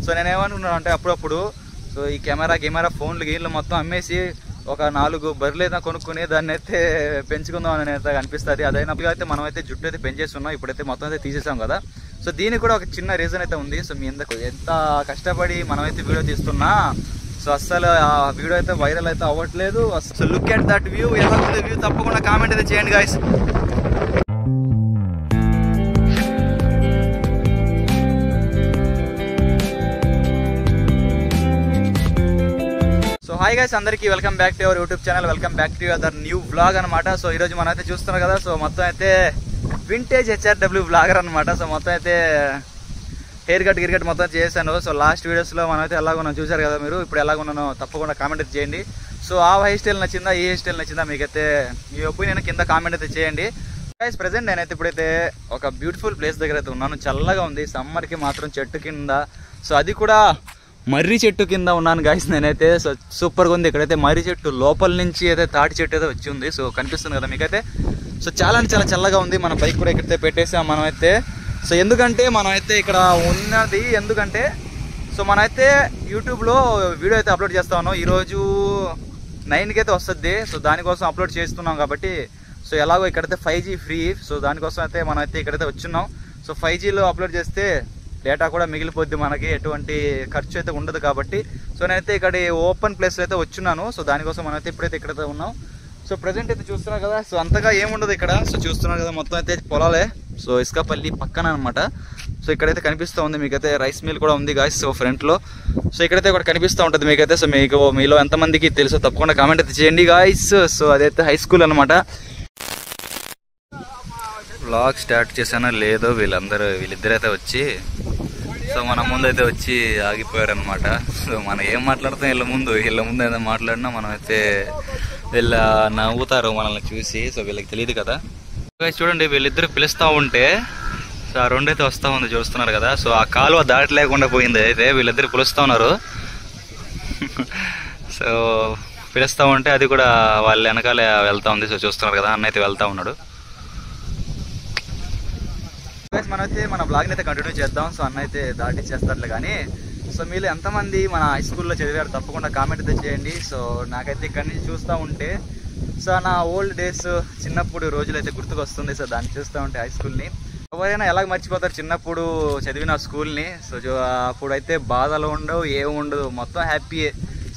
So నేనేమనుకున్నాను అంటే అప్పుడప్పుడు so ఈ కెమెరా ఫోన్లు గీళ్ళు మొత్తం అమ్మేసి ఒక 4 బర్రెలు అయితే కొనుక్కుని దాన్ని అయితే పెంచుకుందాం అని అయితే అనిపిస్తుంది. అదైనప్పుడు అయితే మనం అయితే జుట్టు అయితే పెంచేస్తున్నాం, ఇప్పుడైతే మొత్తం అయితే తీసేసాం కదా. సో దీనికి కూడా ఒక చిన్న రీజన్ అయితే ఉంది. సో మీ ఎంత కష్టపడి మనమైతే వీడియో తీస్తున్నా సో అస్సలు ఆ వీడియో అయితే వైరల్ అయితే అవ్వట్లేదు. So look at that view, ఎలా ఉంది వ్యూ తప్పకుండా కామెంట్ అయితే చేయండి గాయస్. సో హాయ్ గైస్, అందరికీ welcome back to our YouTube channel, welcome back to other new vlog అనమాట. సో ఈరోజు మనం అయితే చూస్తున్నాం కదా, సో మొత్తం అయితే వింటేజ్ HRW వ్లాగర్ అనమాట. సో మొత్తం అయితే హెయిర్ కట్ మొత్తం చేశాను. సో లాస్ట్ వీడియోస్లో మనం అయితే ఎలాగున్నాం చూసారు కదా మీరు. ఇప్పుడు ఎలాగున్నానో తప్పకుండా కామెంట్ అయితే చేయండి. సో ఆ హెయిర్ స్టైల్ నచ్చిందా, ఈ హెయిర్ స్టైల్ నచ్చిందా, మీకైతే మీ ఒపీనియన్ కింద కామెంట్ అయితే చేయండి. గైస్ ప్రెసెంట్ నేనైతే ఇప్పుడైతే ఒక బ్యూటిఫుల్ ప్లేస్ దగ్గర అయితే ఉన్నాను. చల్లగా ఉంది, సమ్మర్కి మాత్రం చెట్టు కింద. సో అది కూడా మర్రి చెట్టు కింద ఉన్నాను గైస్ నేనైతే. సో సూపర్గా ఉంది. ఇక్కడైతే మర్రి చెట్టు లోపల నుంచి అయితే తాటి చెట్టు అయితే వచ్చి ఉంది. సో కనిపిస్తుంది కదా మీకైతే. సో చాలా చల్లగా ఉంది. మన బైక్ కూడా ఇక్కడైతే పెట్టేసాం మనమైతే. సో ఎందుకంటే మనమైతే ఇక్కడ ఉన్నది ఎందుకంటే సో మనమైతే యూట్యూబ్లో వీడియో అయితే అప్లోడ్ చేస్తా ఉన్నాం. ఈరోజు 9కి అయితే వస్తుంది. సో దానికోసం అప్లోడ్ చేస్తున్నాం కాబట్టి సో ఎలాగో ఇక్కడైతే 5G ఫ్రీ. సో దానికోసం అయితే మనమైతే ఇక్కడైతే వచ్చున్నాం. సో 5Gలో అప్లోడ్ చేస్తే డేటా కూడా మిగిలిపోద్ది, మనకి ఎటువంటి ఖర్చు అయితే ఉండదు కాబట్టి. సో నేనైతే ఇక్కడ ఓపెన్ ప్లేస్లో అయితే వచ్చున్నాను. సో దానికోసం మనమైతే ఇప్పుడైతే ఇక్కడైతే ఉన్నాం. సో ప్రజెంట్ అయితే చూస్తున్నారు కదా, సో అంతగా ఏముండదు ఇక్కడ. సో చూస్తున్నారు కదా మొత్తం అయితే పొలాలే. సో ఇసుకపల్లి పక్కన అనమాట. సో ఇక్కడైతే కనిపిస్తూ ఉంది మీకైతే రైస్ మిల్ కూడా ఉంది గాయస్. సో ఫ్రంట్లో సో ఇక్కడైతే ఒకటి కనిపిస్తూ ఉంటుంది మీకైతే. సో మీలో ఎంతమందికి తెలుసో తప్పకుండా కామెంట్ అయితే చేయండి గాయస్. సో అదైతే హై స్కూల్ అనమాట. వ్లాగ్ స్టార్ట్ చేశానో లేదో వీళ్ళిద్దరైతే వచ్చి సో మన ముందు అయితే వచ్చి ఆగిపోయారు అనమాట. సో మనం ఏం మాట్లాడతాం వీళ్ళ ముందు ఏదో మాట్లాడినా మనం అయితే వీళ్ళ నవ్వుతారు మనల్ని చూసి. సో వీళ్ళకి తెలియదు కదా. చూడండి వీళ్ళిద్దరు పిలుస్తూ ఉంటే సో ఆ రెండైతే వస్తూ ఉంది చూస్తున్నారు కదా. సో ఆ కాలువ దాటి లేకుండా పోయింది. అయితే వీళ్ళిద్దరు పిలుస్తూ ఉన్నారు. సో పిలుస్తూ ఉంటే అది కూడా వాళ్ళ వెనకాలే వెళ్తూ ఉంది. సో చూస్తున్నారు కదా, అన్న అయితే వెళ్తూ ఉన్నాడు. మనమైతే మన బ్లాగ్ని అయితే కంటిన్యూ చేద్దాం. సో అన్న అయితే దాటిచ్చేస్తారులే కానీ. సో మీరు ఎంతమంది మన హై స్కూల్లో చదివారు తప్పకుండా కామెంట్ అయితే చేయండి. సో నాకైతే ఇక్కడి నుంచి చూస్తూ ఉంటే సో నా ఓల్డ్ డేస్ చిన్నప్పుడు రోజులు అయితే గుర్తుకొస్తుంది. సో దాన్ని చూస్తూ ఉంటే హై స్కూల్ని ఎవరైనా ఎలాగ మర్చిపోతారు చిన్నప్పుడు చదివిన స్కూల్ని. సో అప్పుడైతే బాధలు ఉండవు, ఏమి ఉండదు, మొత్తం హ్యాపీ.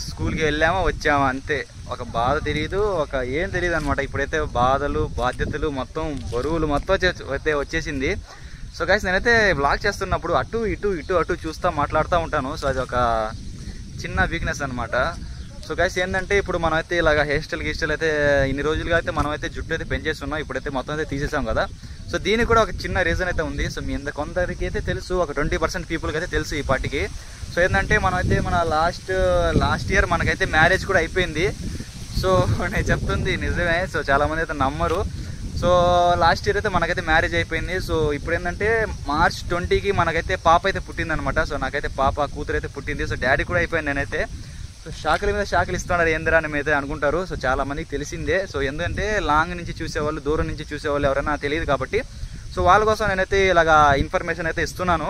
స్కూల్కి వెళ్ళామా వచ్చామా అంతే. ఒక బాధ తెలియదు, ఒక ఏం తెలియదు అనమాట. ఇప్పుడైతే బాధలు, బాధ్యతలు, మొత్తం బరువులు మొత్తం అయితే వచ్చేసింది. సో గైస్ నేనైతే వ్లాగ్ చేస్తున్నప్పుడు అటు ఇటు చూస్తూ మాట్లాడుతూ ఉంటాను. సో అది ఒక చిన్న వీక్నెస్ అనమాట. సో గైస్ ఏంటంటే ఇప్పుడు మనం అయితే ఇలాగ హెయిర్ స్టైల్ అయితే ఇన్ని రోజులుగా అయితే మనం అయితే జుట్టు అయితే పెంచేస్తున్నాం, ఇప్పుడైతే మొత్తం అయితే తీసేసాం కదా. సో దీనికి కూడా ఒక చిన్న రీజన్ అయితే ఉంది. సో మీ కొందరికి అయితే తెలుసు, ఒక 20% పీపుల్కి అయితే తెలుసు ఈ పార్టీకి. సో ఏంటంటే మనమైతే మన లాస్ట్ ఇయర్ మనకైతే మ్యారేజ్ కూడా అయిపోయింది. సో నేను చెప్తుంది నిజమే. సో చాలామంది అయితే నమ్మరు. సో లాస్ట్ ఇయర్ అయితే మనకైతే మ్యారేజ్ అయిపోయింది. సో ఇప్పుడు ఏంటంటే March 20కి మనకైతే పాప అయితే పుట్టింది అనమాట. సో నాకైతే కూతురు అయితే పుట్టింది. సో డాడీ కూడా అయిపోయింది నేనైతే. సో షాకుల మీద షాకులు ఇస్తున్నారు ఏందిరా అని అయితే అనుకుంటారు. సో చాలా మందికి తెలిసిందే. సో ఎందుకంటే లాంగ్ నుంచి చూసేవాళ్ళు, దూరం నుంచి చూసేవాళ్ళు ఎవరైనా తెలియదు కాబట్టి సో వాళ్ళ కోసం నేనైతే ఇలాగా ఇన్ఫర్మేషన్ అయితే ఇస్తున్నాను.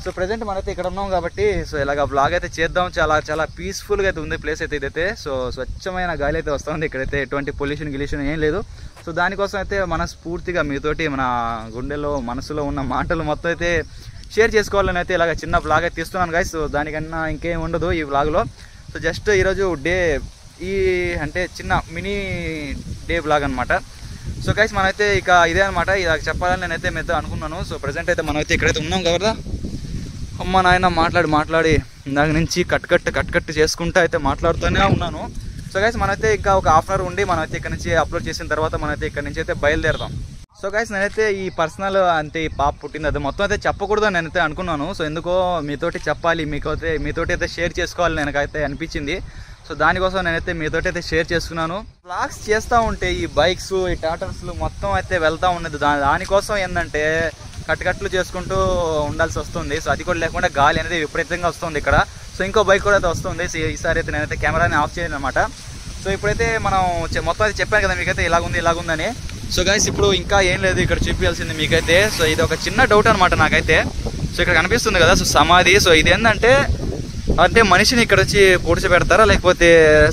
సో ప్రజెంట్ మనైతే ఇక్కడ ఉన్నాం కాబట్టి సో ఇలాగ బ్లాగ్ అయితే చేద్దాం. చాలా పీస్ఫుల్గా అయితే ఉంది ప్లేస్ అయితే ఇదైతే. సో స్వచ్ఛమైన గాలి అయితే వస్తుంది. ఇక్కడైతే ఎటువంటి పొల్యూషన్ ఏం లేదు. సో దానికోసం అయితే మనస్ఫూర్తిగా మీతోటి మన గుండెలో మనసులో ఉన్న మాటలు మొత్తం అయితే షేర్ చేసుకోవాలని అయితే ఇలాగ చిన్న బ్లాగ్ అయితే తీస్తున్నాను గైస్. సో దానికన్నా ఇంకేం ఉండదు ఈ బ్లాగ్లో. సో జస్ట్ ఈరోజు అంటే చిన్న మినీ డే బ్లాగ్ అనమాట. సో గైస్ మనమైతే ఇక ఇదే అనమాట. ఇలా చెప్పాలని నేనైతే మీతో అనుకున్నాను. సో ప్రజెంట్ అయితే మనమైతే ఇక్కడైతే ఉన్నాం కదా. అమ్మ నాయన మాట్లాడి ఇందాక నుంచి కట్ చేసుకుంటూ అయితే మాట్లాడుతూనే ఉన్నాను. సో గైస్ మనమైతే ఇంకా ఒక హాఫ్ అన్ అవర్ ఉండి మనమైతే ఇక్కడ నుంచి అప్లోడ్ చేసిన తర్వాత మనమైతే ఇక్కడ నుంచి అయితే బయలుదేరదాం. సో గైస్ నేనైతే ఈ పర్సనల్ అంటే ఈ పాప పుట్టింది అది మొత్తం అయితే చెప్పకూడదు నేనైతే అనుకున్నాను. సో ఎందుకో మీతోటి చెప్పాలి, మీతోటి అయితే షేర్ చేసుకోవాలి నాకైతే అనిపించింది. సో దానికోసం నేనైతే మీతోటి అయితే షేర్ చేసుకున్నాను. వ్లాగ్స్ చేస్తూ ఉంటే ఈ బైక్స్, ఈ టాటర్స్లు మొత్తం అయితే వెళ్తూ ఉన్నది. దానికోసం ఏంటంటే కట్లు చేసుకుంటూ ఉండాల్సి వస్తుంది. సో అది కూడా లేకుండా గాలి అనేది విపరీతంగా వస్తుంది ఇక్కడ. సో ఇంకో బైక్ కూడా అయితే వస్తుంది. సో ఈసారి అయితే నేనైతే కెమెరాని ఆఫ్ చేయను అనమాట. సో ఇప్పుడైతే మనం మొత్తం అయితే చెప్పాను కదా మీకైతే ఇలాగుందని. సో గైస్ ఇప్పుడు ఇంకా ఏం లేదు ఇక్కడ చూపించాల్సింది మీకైతే. సో ఇది ఒక చిన్న డౌట్ అనమాట నాకైతే. సో ఇక్కడ కనిపిస్తుంది కదా, సో సమాధి. సో ఇది ఏంటంటే అంటే మనిషిని ఇక్కడ వచ్చి పూడ్చిపెడతారా, లేకపోతే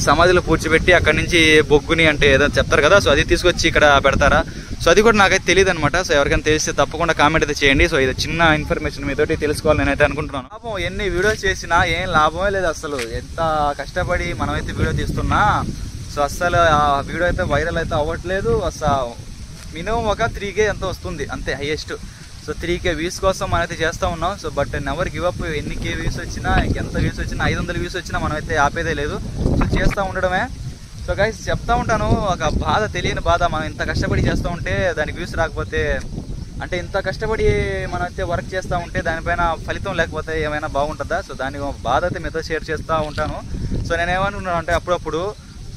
సమాధిలో పూడ్చిపెట్టి అక్కడి నుంచి బొగ్గుని అంటే ఏదో చెప్తారు కదా, సో అది తీసుకొచ్చి ఇక్కడ పెడతారా, సో అది కూడా నాకైతే తెలియదు అనమాట. సో ఎవరికైనా తెలిస్తే తప్పకుండా కామెంట్ అయితే చేయండి. సో ఇది చిన్న ఇన్ఫర్మేషన్ మీతోటి తెలుసుకోవాలి నేనైతే అనుకుంటున్నాను. లాభం ఎన్ని వీడియోస్ చేసినా ఏం లాభమే లేదు అసలు. ఎంత కష్టపడి మనమైతే వీడియో తీస్తున్నా, సో అస్సలు ఆ వీడియో అయితే వైరల్ అయితే అవ్వట్లేదు. అసలు మినిమం ఒక 3K ఎంతో వస్తుంది అంతే హైయెస్ట్. సో 3K వ్యూస్ కోసం మనమైతే చేస్తూ ఉన్నాం. So but never give up. ఎన్ని K వ్యూస్ వచ్చినా, ఎంత వ్యూస్ వచ్చినా, 500 వ్యూస్ వచ్చినా మనమైతే ఆపేదే లేదు. సో చేస్తూ ఉండడమే. సో గైస్ చెప్తా ఉంటాను, ఒక బాధ, తెలియని బాధ. మనం ఇంత కష్టపడి చేస్తూ ఉంటే దానికి వ్యూస్ రాకపోతే, అంటే ఇంత కష్టపడి మనం అయితే వర్క్ చేస్తూ ఉంటే దానిపైన ఫలితం లేకపోతే ఏమైనా బాగుంటుందా? సో దానికి బాధ అయితే మీతో షేర్ చేస్తూ ఉంటాను. సో నేనేమనుకున్నాను అంటే అప్పుడప్పుడు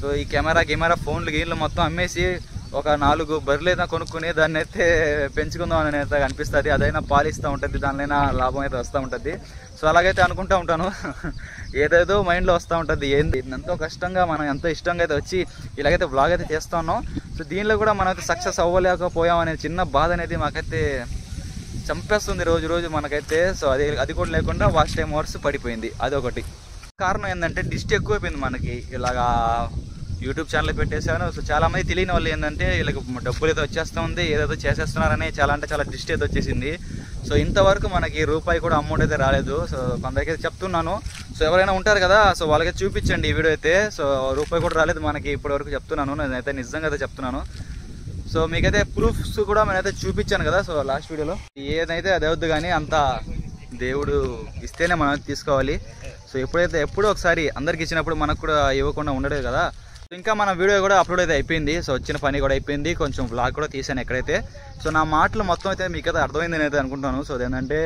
సో ఈ కెమెరా ఫోన్లు గీన్లు మొత్తం అమ్మేసి ఒక 4 బర్రెలు అయితే కొనుక్కుని దాన్ని అయితే పెంచుకుందాం అని అయితే అనిపిస్తుంది. అదైనా పాలిస్తూ ఉంటుంది, దానిలో లాభం అయితే వస్తూ ఉంటుంది. సో అలాగైతే అనుకుంటూ ఉంటాను. ఏదేదో మైండ్లో వస్తూ ఉంటుంది. ఏంది ఎంతో కష్టంగా మనం ఎంతో ఇష్టంగా అయితే వచ్చి ఇలాగైతే బ్లాగ్ అయితే చేస్తూ ఉన్నాం. సో దీనిలో కూడా మనం అయితే సక్సెస్ అవ్వలేకపోయాం అనే చిన్న బాధ అనేది మాకైతే చంపేస్తుంది రోజు మనకైతే. సో అది కూడా లేకుండా వాచ్ టైం అవర్స్ పడిపోయింది. అదొకటి కారణం. ఏంటంటే డిస్ట్ ఎక్కువైపోయింది మనకి. ఇలాగా యూట్యూబ్ ఛానల్ పెట్టేశాను. సో చాలా మంది తెలియని వాళ్ళు ఏంటంటే వీళ్ళకి డబ్బులు అయితే వచ్చేస్తూ ఉంది, ఏదైతే చేసేస్తున్నారని చాలా అంటే చాలా డిస్ట్ అయితే వచ్చేసింది. సో ఇంతవరకు మనకి రూపాయి కూడా అమౌంట్ అయితే రాలేదు. సో కొందరికి అయితే చెప్తున్నాను. సో ఎవరైనా ఉంటారు కదా, సో వాళ్ళకి చూపించండి ఈ వీడియో అయితే. సో రూపాయి కూడా రాలేదు మనకి ఇప్పటివరకు చెప్తున్నాను. నేనైతే నిజంగా అయితే చెప్తున్నాను. సో మీకైతే ప్రూఫ్స్ కూడా నేనైతే చూపించాను కదా సో లాస్ట్ వీడియోలో. ఏదైతే అది అవుద్దు, కానీ అంత దేవుడు ఇస్తేనే మనం తీసుకోవాలి. సో ఎప్పుడో ఒకసారి అందరికి ఇచ్చినప్పుడు మనకు కూడా ఇవ్వకుండా ఉండలేదు కదా. ఇంకా మన వీడియో కూడా అప్లోడ్ అయితే అయిపోయింది. సో వచ్చిన పని కూడా అయిపోయింది. కొంచెం వ్లాగ్ కూడా తీసాను ఎక్కడైతే. సో నా మాటలు మొత్తం అయితే మీకు అయితే అర్థమైంది నేనైతే అనుకుంటాను. సో అదేంటంటే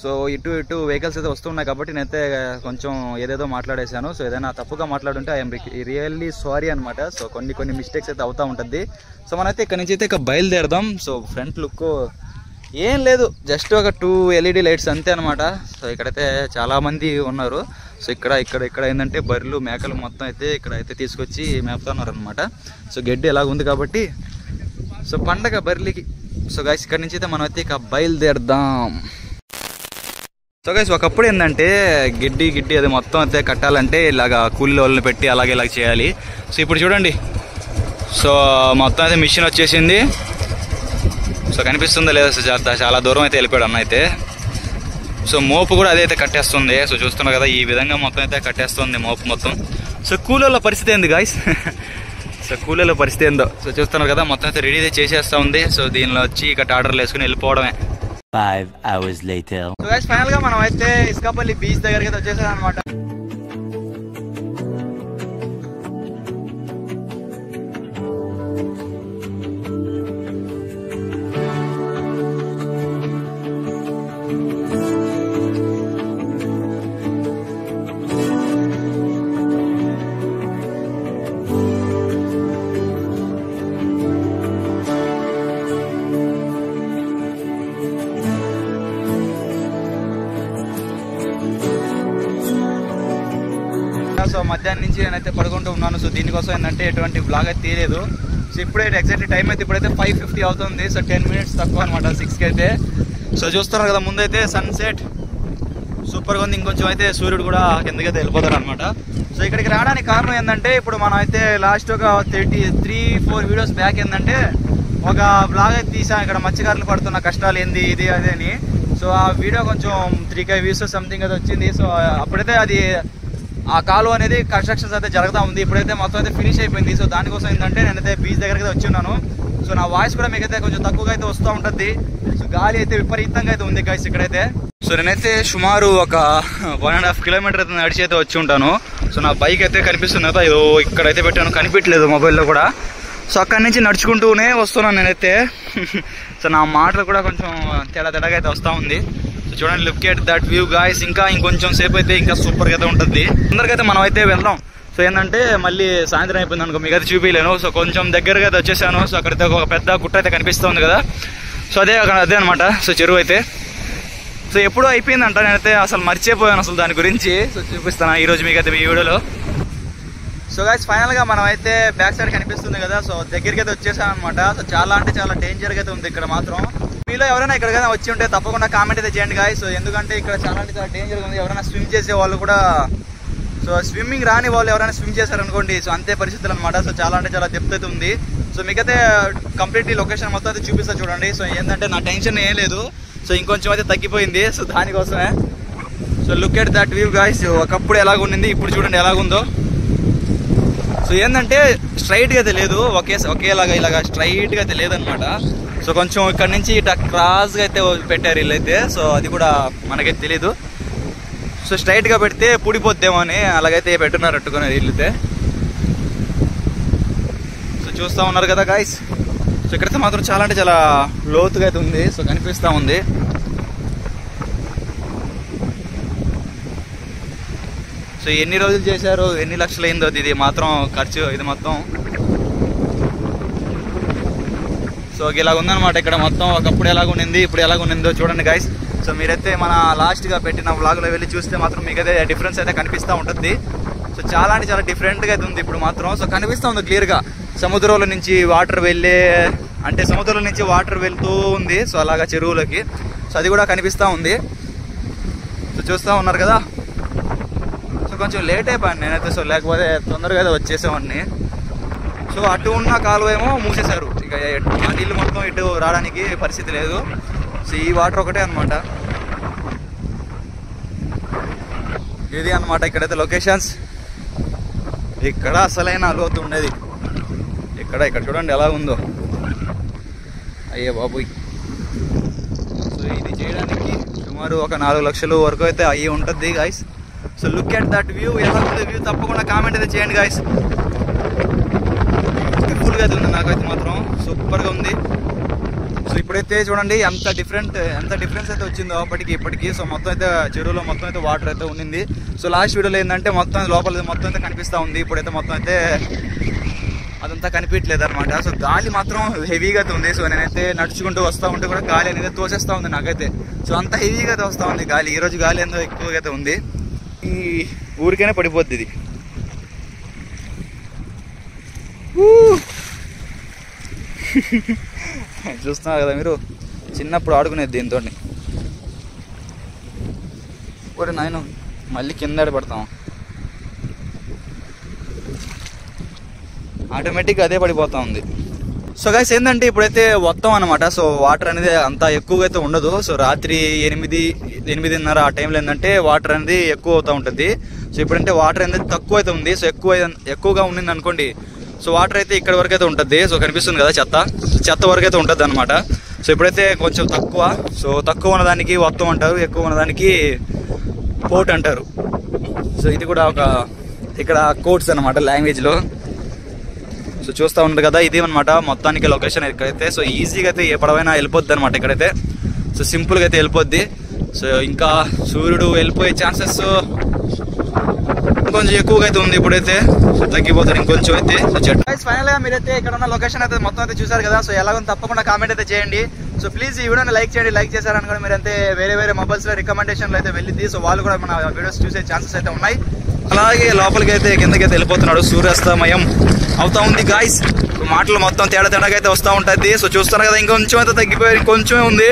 సో ఇటు వెహికల్స్ అయితే వస్తున్నాయి కాబట్టి నేనైతే కొంచెం ఏదేదో మాట్లాడేశాను. సో ఏదైనా తప్పుగా మాట్లాడుంటే ఐఎమ్ రియల్లీ సారీ అనమాట. సో కొన్ని మిస్టేక్స్ అయితే అవుతూ ఉంటుంది. సో మనైతే ఇక్కడ నుంచి అయితే ఇక బయలుదేరదాం. సో ఫ్రంట్ లుక్ ఏం లేదు, జస్ట్ ఒక 2 LED లైట్స్ అంతే అనమాట. సో ఇక్కడైతే చాలామంది ఉన్నారు. సో ఇక్కడ ఏంటంటే బర్రెలు మేకలు మొత్తం అయితే ఇక్కడ అయితే తీసుకొచ్చి మేపుతున్నారు అనమాట. సో గడ్డి ఎలాగ ఉంది కాబట్టి సో పండగ బర్రెలకి. సో గైస్ ఇక్కడ నుంచి అయితే మనం అయితే ఇక బయలుదేరదాం. సో గైస్ ఒకప్పుడు ఏంటంటే గిడ్డి అది మొత్తం అయితే కట్టాలంటే ఇలాగ కూలీల వాళ్ళని పెట్టి ఇలాగ చేయాలి. సో ఇప్పుడు చూడండి, సో మొత్తం అయితే మిషన్ వచ్చేసింది. సో కనిపిస్తుందా లేదా? సో చాలా దూరం అయితే వెళ్ళిపోయాడు అన్న అయితే. సో మోపు కూడా అదైతే కట్టేస్తుంది. సో చూస్తున్నారు కదా, ఈ విధంగా మొత్తం అయితే కట్టేస్తుంది మోపు మొత్తం. సో కూలీల పరిస్థితి ఏంది గాయస్? సో కూలీల పరిస్థితి ఏందో సో చూస్తున్నారు కదా, మొత్తం అయితే రెడీ అయితే చేసేస్తూ ఉంది. సో దీనిలో వచ్చి ఇక ఆర్డర్లు వేసుకుని వెళ్ళిపోవడమే. 5 hours later. So guys final గా మనం అయితే ఇస్కాపల్లి బీచ్ దగ్గరికి అయితే వచ్చేసాం అనమాట. సో మధ్యాహ్నం నుంచి నేనైతే పడుకుంటూ ఉన్నాను. సో దీనికోసం ఏంటంటే ఎటువంటి బ్లాగ్ అయితే తీయలేదు. సో ఇప్పుడైతే ఎగ్జాక్ట్ టైం అయితే ఇప్పుడైతే 5:50 అవుతుంది. సో 10 minutes తక్కువ అనమాట 6కి అయితే. సో చూస్తున్నారు కదా, ముందైతే సన్సెట్ సూపర్గా ఉంది. ఇంకొంచెం అయితే సూర్యుడు కూడా కిందకైతే వెళ్ళిపోతాడు అనమాట. సో ఇక్కడికి రావడానికి కారణం ఏంటంటే ఇప్పుడు మనం అయితే లాస్ట్ ఒక 3-4 వీడియోస్ బ్యాక్ ఏంటంటే ఒక బ్లాగ్ అయితే తీసాం, ఇక్కడ మత్స్యకారులు పడుతున్న కష్టాలు ఏంది ఇది అదే అని. సో ఆ వీడియో కొంచెం 3K వ్యూస్ సంథింగ్ అయితే వచ్చింది. సో అప్పుడైతే అది ఆ కాలువ అనేది కన్స్ట్రక్షన్స్ అయితే జరుగుతూ ఉంది. ఇప్పుడైతే మొత్తం అయితే ఫినిష్ అయిపోయింది. సో దానికోసం ఏంటంటే నేనైతే బీచ్ దగ్గరికి వచ్చి ఉన్నాను. సో నా వాయిస్ కూడా మీకైతే కొంచెం తక్కువగా అయితే వస్తూ ఉంటుంది. సో గాలి అయితే విపరీతంగా అయితే ఉంది గైస్ ఇక్కడైతే. సో నేనైతే సుమారు ఒక 1.5 kilometer అయితే నడిచి అయితే వచ్చి ఉంటాను. సో నా బైక్ అయితే కనిపిస్తుంది కదా, ఇదో ఇక్కడైతే పెట్టాను, కనిపించలేదు మొబైల్లో కూడా. సో అక్కడి నుంచి నడుచుకుంటూనే వస్తున్నాను నేనైతే. సో నా మాటలు కూడా కొంచెం తేడాగా అయితే వస్తూ ఉంది. చూడండి, look at that view guys. ఇంకొంచెం సేపు అయితే ఇంకా సూపర్గా అయితే ఉంటుంది. అందరికైతే మనం అయితే వెళ్దాం. సో ఏంటంటే మళ్ళీ సాయంత్రం అయిపోయింది అనుకో, మీకు అయితే చూపించలేను. సో కొంచెం దగ్గరగా అయితే వచ్చేసాను. సో అక్కడైతే ఒక పెద్ద గుట్ట అయితే కనిపిస్తుంది కదా, సో అదే అనమాట. సో చెరువు అయితే సో ఎప్పుడూ అయిపోయిందంట, నేనైతే అసలు మర్చిపోయాను అసలు దాని గురించి. సో చూపిస్తాను ఈరోజు మీకు అయితే ఈ వీడియోలో. సో గైస్ ఫైనల్గా మనం అయితే బ్యాక్ సైడ్ కనిపిస్తుంది కదా, సో దగ్గరికి అయితే వచ్చేసాం అనమాట. సో చాలా అంటే చాలా డేంజర్గా అయితే ఉంది ఇక్కడ మాత్రం. మీలో ఎవరైనా ఇక్కడ వచ్చి ఉంటే తప్పకుండా కామెంట్ అయితే చేయండి గాయస్. సో ఎందుకంటే ఇక్కడ చాలా అంటే చాలా డేంజర్ ఉంది. ఎవరైనా స్విమ్ చేసే వాళ్ళు కూడా, సో స్విమ్మింగ్ రాని వాళ్ళు ఎవరైనా స్విమ్ చేశారనుకోండి, సో అంతే పరిస్థితులు అనమాట. సో చాలా అంటే చాలా డెప్త్ అయితే ఉంది. సో మీకైతే కంప్లీట్లీ లొకేషన్ మొత్తం అయితే చూపిస్తా చూడండి. సో ఏంటంటే నా టెన్షన్ ఏం లేదు, సో ఇంకొంచెం అయితే తగ్గిపోయింది. సో దానికోసమే so look at that view guys. ఒకప్పుడు ఎలాగ ఉండింది, ఇప్పుడు చూడండి ఎలాగుందో. సో ఏంటంటే స్ట్రైట్గా అయితే లేదు, ఒకేలాగా ఇలాగా స్ట్రైట్గా అయితే లేదనమాట. సో కొంచెం ఇక్కడ నుంచి ఇట్లా క్రాస్గా అయితే పెట్టారు వీళ్ళైతే. సో అది కూడా మనకైతే తెలీదు. సో స్ట్రైట్గా పెడితే పుడిపోద్దేమో అని అలాగైతే పెట్టున్నారు అట్టుకున్నారు వీళ్ళైతే. సో చూస్తూ ఉన్నారు కదా గాయస్. సో ఇక్కడైతే మాత్రం చాలా అంటే చాలా లోతుగా అయితే ఉంది. సో కనిపిస్తూ ఉంది. సో ఎన్ని రోజులు చేశారు, ఎన్ని లక్షలు అయిందో ఇది మాత్రం ఖర్చు, ఇది మొత్తం. సో ఇలాగ ఉందన్నమాట ఇక్కడ మొత్తం. ఒకప్పుడు ఎలాగ ఉండింది, ఇప్పుడు ఎలాగ ఉండిందో చూడండి గాయస్. సో మీరైతే మన లాస్ట్గా పెట్టిన వ్లాగ్లో వెళ్ళి చూస్తే మాత్రం మీకైతే డిఫరెన్స్ అయితే కనిపిస్తూ ఉంటుంది. సో చాలా అంటే చాలా డిఫరెంట్గా అయితే ఉంది ఇప్పుడు మాత్రం. సో కనిపిస్తూ ఉంది క్లియర్గా సముద్రంలో నుంచి వాటర్ వెళ్ళే, అంటే సముద్రంలో నుంచి వాటర్ వెళ్తూ ఉంది. సో అలాగా చెరువులకి, సో అది కూడా కనిపిస్తూ ఉంది. సో చూస్తూ ఉన్నారు కదా. సో కొంచెం లేట్ అయిపోయాను నేనైతే. సో లేకపోతే తొందరగా అయితే వచ్చేసేవాడిని. సో అటు ఉన్న కాలువ ఏమో మూసేశారు, ఇక ఆ నీళ్ళు మొత్తం ఇటు రావడానికి పరిస్థితి లేదు. సో ఈ వాటర్ ఒకటే అనమాట. ఇది అనమాట ఇక్కడైతే లొకేషన్స్. ఇక్కడ అసలైన లోతు ఉండేది ఇక్కడ చూడండి ఎలా ఉందో. అయ్యే బాబోయ్. సో ఇది చేయడానికి సుమారు ఒక 4 లక్షలు వరకు అయితే అయ్యి ఉంటుంది guys. So look at that view. ఎలా ఉంది వ్యూ తప్పకుండా కామెంట్ అయితే చేయండి గాయస్. బ్యూటిఫుల్గా అయితే ఉంది, నాకైతే మాత్రం సూపర్గా ఉంది. సో ఇప్పుడైతే చూడండి ఎంత డిఫరెన్స్ అయితే వచ్చిందో అప్పటికి ఇప్పటికి. సో మొత్తం అయితే చెరువులో మొత్తం అయితే వాటర్ అయితే ఉండింది. సో లాస్ట్ వీడియోలో ఏంటంటే మొత్తం లోపల మొత్తం అయితే కనిపిస్తూ ఉంది. ఇప్పుడైతే మొత్తం అయితే అదంతా కనిపించలేదు అనమాట. సో గాలి మాత్రం హెవీగా అయితే ఉంది. సో నేనైతే నడుచుకుంటూ వస్తూ ఉంటే కూడా గాలి అనేది తోసేస్తూ ఉంది నాకైతే. సో అంత హెవీగా అయితే వస్తూ ఉంది గాలి. ఈరోజు గాలి ఎంతో ఎక్కువగా అయితే ఉంది. ఈ ఊరికైనా పడిపోద్ది ఇది. చూస్తున్నారు కదా మీరు, చిన్నప్పుడు ఆడుకునేది దీంతో. ఒరే నాయన మళ్ళీ కింద పడతాం, ఆటోమేటిక్గా అదే పడిపోతా ఉంది. సో గైస్ ఏంటంటే ఇప్పుడైతే వస్తాం అనమాట. సో వాటర్ అనేది అంత ఎక్కువగా అయితే ఉండదు. సో రాత్రి 8-8:30 ఆ టైంలో ఏంటంటే వాటర్ అనేది ఎక్కువ అవుతూ ఉంటుంది. సో ఇప్పుడంటే వాటర్ అనేది తక్కువ అయితే ఉంది. సో ఎక్కువగా ఉండింది అనుకోండి, సో వాటర్ అయితే ఇక్కడ వరకు అయితే ఉంటుంది. సో కనిపిస్తుంది కదా చెత్త వరకు అయితే ఉంటుంది అనమాట. సో ఇప్పుడైతే కొంచెం తక్కువ. సో తక్కువ ఉన్నదానికి వత్తం అంటారు, ఎక్కువ ఉన్నదానికి పోట్ అంటారు. సో ఇది కూడా ఒక ఇక్కడ కోడ్స్ అనమాట లాంగ్వేజ్లో. సో చూస్తూ ఉన్నారు కదా, ఇది అనమాట మొత్తానికి లొకేషన్ ఇక్కడైతే. సో ఈజీగా అయితే ఏ పడవైనా వెళ్ళిపోద్ది అనమాట ఇక్కడైతే. సో సింపుల్గా అయితే వెళ్ళిపోద్ది. సో ఇంకా సూర్యుడు వెళ్ళిపోయే ఛాన్సెస్ కొంచెం ఎక్కువగా అయితే ఉంది ఇప్పుడైతే. సో తగ్గిపోతారు ఇంకొంచెం అయితే. సో ఫైనల్ గా మీరైతే ఇక్కడ ఉన్న లొకేషన్ అయితే మొత్తం అయితే చూసారు కదా. సో ఎలా ఉంది తప్పకుండా కామెంట్ అయితే చేయండి. సో ప్లీజ్ ఈ వీడియోని లైక్ చేయండి. లైక్ చేశారని కూడా మీరైతే వేరే మొబైల్స్ లో రికమెండేషన్లు అయితే వెళ్ళింది. సో వాళ్ళు కూడా మన వీడియోస్ చూసే ఛాన్సెస్ అయితే ఉన్నాయి. అలాగే లోపలికి అయితే కిందకైతే వెళ్ళిపోతున్నాడు. సూర్యాస్తమయం అవుతా ఉంది గాయస్. మాటలు మొత్తం తేడాగా అయితే వస్తూ ఉంటుంది. సో చూస్తున్నారు కదా, ఇంకొంచెం అయితే తగ్గిపోయి ఇంకొంచెమే ఉంది.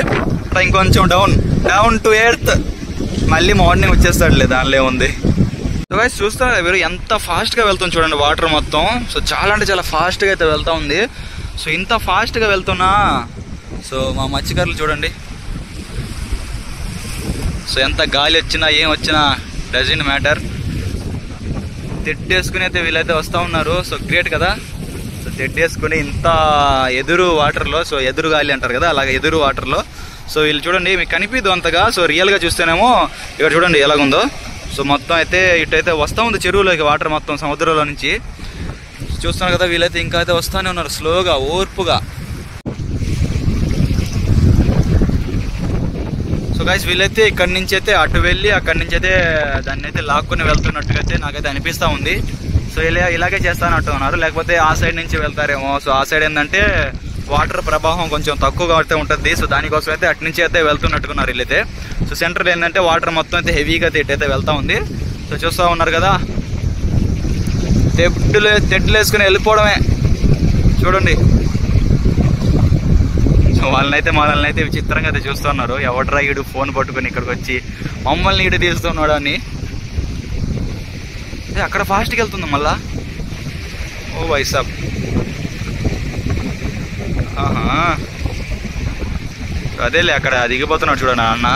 ఇంకొంచెం డౌన్ టు ఎర్త్. మళ్ళీ మార్నింగ్ వచ్చేస్తాడులే, దానిలో ఉంది. సో గైస్ చూస్తున్నారు మీరు ఎంత ఫాస్ట్గా వెళ్తుంది చూడండి వాటర్ మొత్తం. సో చాలా అంటే చాలా ఫాస్ట్గా అయితే వెళ్తూ ఉంది. సో ఇంత ఫాస్ట్గా వెళ్తున్నా సో మా మత్స్యకారులు చూడండి. సో ఎంత గాలి వచ్చినా ఏం వచ్చినా డజంట్ మ్యాటర్. తెడ్డేసుకుని అయితే వీళ్ళైతే వస్తూ ఉన్నారు. సో గ్రేట్ కదా. సో తెడ్డేసుకుని ఇంత ఎదురు వాటర్లో, సో ఎదురు గాలి అంటారు కదా, అలాగే ఎదురు వాటర్లో. సో వీళ్ళు చూడండి, మీకు కనిపిదు అంతగా. సో రియల్గా చూస్తేనేమో ఇక్కడ చూడండి ఎలాగుందో. సో మొత్తం అయితే ఇటైతే వస్తూ ఉంది చెరువులోకి వాటర్ మొత్తం సముద్రంలో నుంచి. చూస్తున్నారు కదా, వీళ్ళైతే ఇంకా అయితే వస్తూనే ఉన్నారు స్లోగా, ఓర్పుగా. సో గైస్ వీళ్ళైతే ఇక్కడి నుంచి అయితే అటు వెళ్ళి అక్కడి నుంచి అయితే దాన్ని అయితే లాక్కుని వెళ్తున్నట్టుగా అయితే నాకైతే అనిపిస్తూ ఉంది. సో ఇలాగే చేస్తానట్టు ఉన్నారు, లేకపోతే ఆ సైడ్ నుంచి వెళ్తారేమో. సో ఆ సైడ్ ఏంటంటే వాటర్ ప్రవాహం కొంచెం తక్కువగా అయితే ఉంటుంది. సో దానికోసం అయితే అటు నుంచి అయితే వెళ్తున్నట్టుకున్నారు వీళ్ళైతే. సో సెంటర్లో ఏంటంటే వాటర్ మొత్తం అయితే హెవీగా అయితే ఇటైతే వెళ్తూ ఉంది. సో చూస్తూ ఉన్నారు కదా, తెడ్లు వేసుకుని వెళ్ళిపోవడమే చూడండి. సో మనల్ని అయితే విచిత్రంగా అయితే చూస్తున్నారు. ఎవడ్రా ఈడు ఫోన్ పట్టుకుని ఇక్కడికి వచ్చి మమ్మల్ని ఈడు తీస్తున్నాడు అని. అక్కడ ఫాస్ట్కి వెళ్తుంది మళ్ళా. ఓ వైసాబ్, అదేలే అక్కడ దిగిపోతున్నాడు చూడండి అన్న.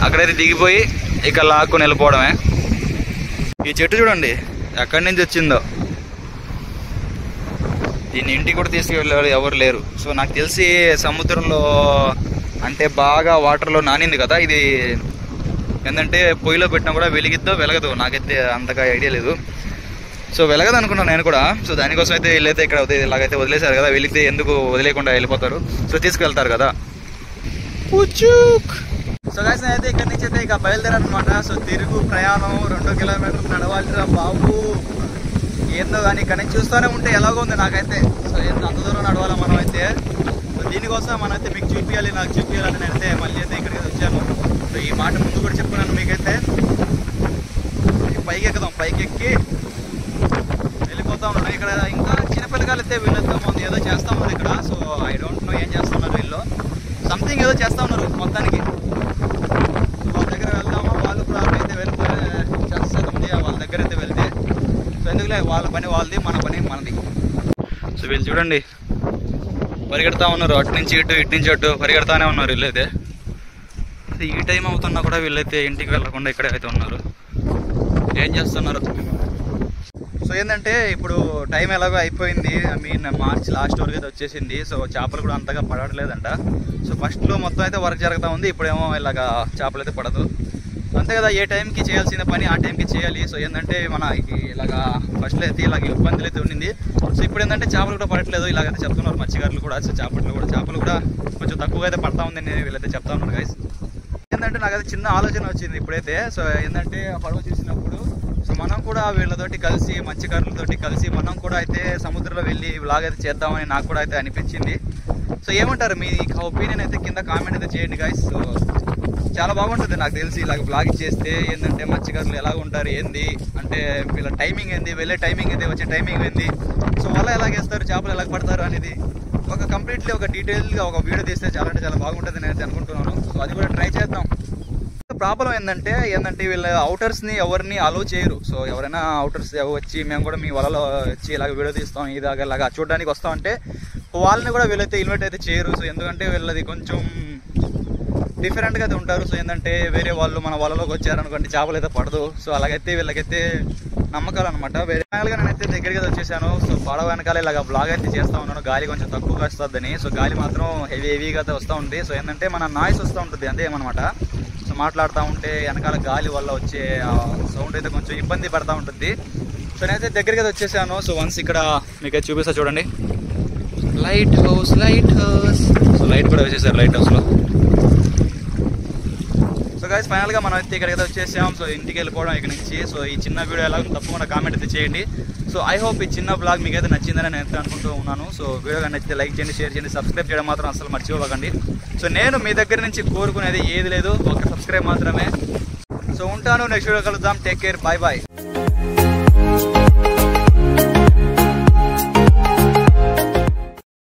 అక్కడైతే దిగిపోయి ఇక లాక్కుని వెళ్ళిపోవడమే. ఈ చెట్టు చూడండి ఎక్కడి నుంచి వచ్చిందో. దీన్ని ఇంటికి కూడా తీసుకువెళ్ళే ఎవరు లేరు. సో నాకు తెలిసి సముద్రంలో అంటే బాగా వాటర్లో నానింది కదా ఇది. ఏంటంటే పొయ్యిలో పెట్టినా కూడా వెలగదో నాకైతే అంతగా ఐడియా లేదు. సో వెలగదు అనుకున్నాను నేను కూడా. సో దానికోసం అయితే వీళ్ళైతే ఇక్కడ ఇలాగైతే వదిలేశారు కదా. వెళితే ఎందుకు వదిలేకుండా వెళ్ళిపోతారు, సో తీసుకువెళ్తారు కదా. సో గైస్ నేనైతే ఇక్కడి నుంచి అయితే ఇక బయలుదేరానమాట. సో తిరుగు ప్రయాణం 2 కిలోమీటర్లు నడవాలిరా బాబు. ఏందో కానీ ఇక్కడ నుంచి చూస్తూనే ఉంటే ఎలాగో ఉంది నాకైతే. సో ఏందో అంత దూరం నడవాలా మనం అయితే. సో దీనికోసం మనమైతే మీకు చూపించాలి, నాకు చూపించాలని నేనైతే మళ్ళీ అయితే ఇక్కడికి వచ్చాను. సో ఈ మాట ముందు కూడా చెప్పుకున్నాను మీకైతే. పైకి ఎక్కుదాం, పైకి ఎక్కి వెళ్ళిపోతా ఉన్నాను. ఇక్కడ ఇంకా చిన్నపిల్లగాలు అయితే వీళ్ళతో మంది ఏదో చేస్తూ ఉన్నారు ఇక్కడ. సో ఐ డోంట్ నో ఏం చేస్తూ ఉన్నారు వీళ్ళు. సంథింగ్ ఏదో చేస్తూ ఉన్నారు మొత్తానికి. వాళ్ళ దగ్గర వెళ్దామా, వాళ్ళు కూడా అయితే వెళ్ళిపోయి చేస్తుంది వాళ్ళ దగ్గర అయితే వెళ్తే. సో ఎందుకులే, వాళ్ళ పని వాళ్ళది, మన పని మనది. సో వీళ్ళు చూడండి పరిగెడతా ఉన్నారు. అటు నుంచి ఇటు, ఇటు నుంచి అటు పరిగెడతానే ఉన్నారు వీళ్ళైతే. ఈ టైం అవుతున్నా కూడా వీళ్ళైతే ఇంటికి వెళ్ళకుండా ఇక్కడే అయితే ఉన్నారు. ఏం చేస్తున్నారు? సో ఏంటంటే ఇప్పుడు టైం ఎలాగో అయిపోయింది. మార్చ్ లాస్ట్ వరకు అయితే వచ్చేసింది. సో చేపలు కూడా అంతగా పడట్లేదంట. సో ఫస్ట్లో మొత్తం అయితే వర్క్ జరుగుతూ ఉంది. ఇప్పుడేమో ఇలాగా చేపలు అయితే పడదు. అంతే కదా, ఏ టైంకి చేయాల్సిన పని ఆ టైంకి చేయాలి. సో ఏంటంటే మనకి ఇలాగా ఫస్ట్లో అయితే ఇలాగ ఇబ్బందులు అయితే ఉండింది. సో ఇప్పుడు ఏంటంటే చేపలు కూడా పడట్లేదు ఇలాగైతే చెప్తున్నారు మత్స్యకారులు కూడా. సో చేపలు కూడా కొంచెం తక్కువగా అయితే పడతా ఉంది అని వీళ్ళైతే చెప్తా ఉన్నారు గైస్. ఏంటంటే నాకైతే చిన్న ఆలోచన వచ్చింది ఇప్పుడైతే. సో ఏంటంటే పడవ చూసినప్పుడు సో మనం కూడా వీళ్ళతోటి కలిసి, మత్స్యకారులతోటి కలిసి మనం కూడా అయితే సముద్రంలో వెళ్ళి వ్లాగ్ అయితే చేద్దామని నాకు కూడా అయితే అనిపించింది. సో ఏమంటారు మీ ఒపీనియన్ అయితే కింద కామెంట్ అయితే చేయండి గైస్. సో చాలా బాగుంటుంది నాకు తెలిసి ఇలాగ బ్లాగ్ చేస్తే. ఏంటంటే మత్స్యకారులు ఎలా ఉంటారు, ఏంది అంటే వీళ్ళ టైమింగ్ ఏంది, వెళ్ళే టైమింగ్ ఏంది, వచ్చే టైమింగ్ ఏంది, సో వల్ల ఎలాగేస్తారు, చేపలు ఎలా పడతారు అనేది ఒక కంప్లీట్లీ ఒక డీటెయిల్గా ఒక వీడియో తీస్తే చాలా అంటే చాలా బాగుంటుంది నేను అయితే అనుకుంటున్నాను. సో అది కూడా ట్రై చేద్దాం. ప్రాబ్లం ఏంటంటే వీళ్ళ అవుటర్స్ని ఎవరిని అలో చేయరు. సో ఎవరైనా అవుటర్స్ వచ్చి మేము కూడా మీ వలలో వచ్చి ఇలాగ వీడియో తీస్తాం ఇలాగా చూడడానికి వస్తామంటే వాళ్ళని కూడా వీళ్ళైతే ఇన్వైట్ అయితే చేయరు. సో ఎందుకంటే వీళ్ళది కొంచెం డిఫరెంట్గా అయితే ఉంటారు. సో ఏంటంటే వేరే వాళ్ళు మన వలలోకి వచ్చారనుకోండి చేపలు అయితే పడదు. సో అలాగైతే వీళ్ళకైతే నమ్మకాలు అనమాట. వేరే ఫైనల్గా నేనైతే దగ్గరికి వచ్చేసాను. సో పడవ వెనకాల ఇలాగ బ్లాగ్ అయితే చేస్తూ ఉన్నాను. గాలి కొంచెం తక్కువగా వస్తుందని. సో గాలి మాత్రం హెవీగా అయితే వస్తూ ఉంటుంది. సో ఏంటంటే మన నాయిస్ వస్తూ ఉంటుంది అంతేమనమాట. సో మాట్లాడుతూ ఉంటే వెనకాల గాలి వల్ల వచ్చే సౌండ్ అయితే కొంచెం ఇబ్బంది పడుతూ ఉంటుంది. సో నేనైతే దగ్గరికి అయితే వచ్చేసాను. సో వన్స్ ఇక్కడ మీకు అయితే చూపిస్తా చూడండి, లైట్ హౌస్. సో లైట్ కూడా వేసేసారు లైట్ హౌస్లో. సో గైస్ ఫైనల్గా మనం అయితే ఇక్కడికి అయితే వచ్చేసాం. సో ఇంటికి వెళ్ళిపోవడం ఇక్కడ నుంచి. సో ఈ చిన్న వీడియో ఎలా తప్పకుండా కామెంట్ అయితే చేయండి. సో ఐ హోప్ ఈ చిన్న బ్లాగ్ మీకు అయితే నచ్చిందని నేను అయితే అనుకుంటూ ఉన్నాను. సో వీడియో కానీ నచ్చితే లైక్ చేయండి, షేర్ చేయండి, సబ్స్క్రైబ్ చేయడం మాత్రం అసలు మర్చిపోకండి. సో నేను మీ దగ్గర నుంచి కోరుకునేది ఏది లేదు, ఒక సబ్స్క్రైబ్ మాత్రమే. సో ఉంటాను, నెక్స్ట్ వీడియో కలుద్దాం. Take care, bye bye.